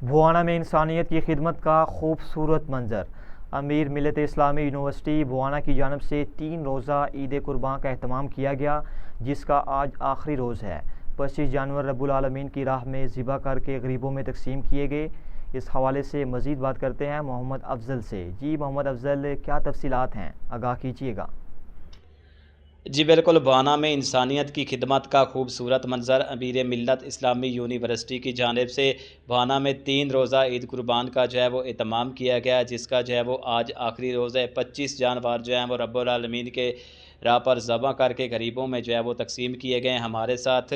بوانا میں انسانیت کی خدمت کا خوبصورت منظر۔ امیر ملت اسلامی یونیورسٹی بوانا کی جانب سے 3 روزہ عید قربان کا اہتمام کیا گیا، جس کا آج آخری روز ہے۔ 25 جانور رب العالمین کی راہ میں ذبح کر کے غریبوں میں تقسیم کیے گئے۔ اس حوالے سے مزید بات کرتے ہیں محمد افضل سے۔ جی محمد افضل، کیا تفصیلات ہیں؟ آگاہ کیجیے گا۔ جی بالکل، بوانا میں انسانیت کی خدمت کا خوبصورت منظر۔ امیر ملت اسلامی یونیورسٹی کی جانب سے بوانا میں 3 روزہ عید قربان کا وہ اہتمام کیا گیا، جس کا وہ آج آخری روز ہے۔ 25 جانور وہ رب العالمین کے راہ پر ذبح کر کے غریبوں میں وہ تقسیم کیے گئے۔ ہمارے ساتھ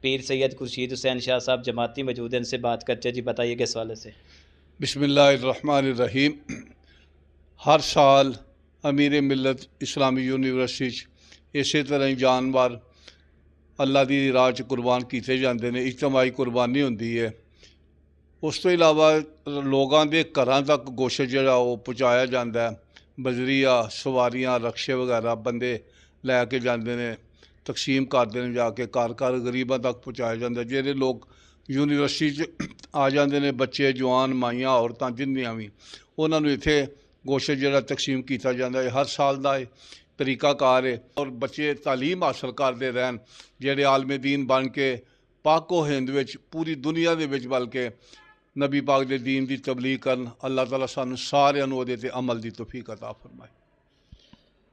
پیر سید خورشید حسین شاہ صاحب جماعتی موجود ہیں، ان سے بات کرتے ہیں۔ جی بتائیے کس حوالے سے؟ بسم اللہ الرحمن الرحیم۔ ہر سال امیر ملت اسلامی یونیورسٹی اسی طرح جانور اللہ دی راہ قربان کیتے جاندے نے، اجتماعی قربانی ہوندی ہے۔ اس تو علاوہ لوگوں کے گھراں تک گوشت جڑا وہ پہنچایا جاتا ہے، بجریہ سواریاں رکشے وغیرہ بندے لے کے جاندے نے، تقسیم کرتے ہیں، جا کے گھر غریباں تک پہنچایا جاتا ہے۔ جہے لوگ یونیورسٹی آ جاندے نے، بچے جوان مائیاں عورتاں جنیاں بھی، انہوں نے اتنے گوشت جڑا تقسیم کیتا جاتا ہے۔ ہر سال کا طریقہ کار ہے، اور بچے تعلیم حاصل کرتے رہن، جہے عالم دین بن کے پاک و ہند وچ پوری دنیا دے وچ بلکہ نبی پاک دے دین دی تبلیغ کرن۔ اللہ تعالیٰ سانو سارے دے تے عمل دی توفیق عطا فرمائے۔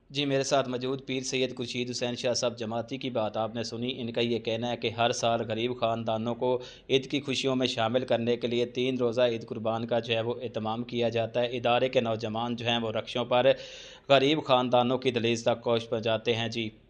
جی میرے ساتھ موجود پیر سید خورشید حسین شاہ صاحب جماعتی کی بات آپ نے سنی۔ ان کا یہ کہنا ہے کہ ہر سال غریب خاندانوں کو عید کی خوشیوں میں شامل کرنے کے لیے 3 روزہ عید قربان کا وہ اہتمام کیا جاتا ہے۔ ادارے کے نوجوان وہ رکشوں پر غریب خاندانوں کی دہلیز تک گوشت پہنچاتے ہیں۔ جی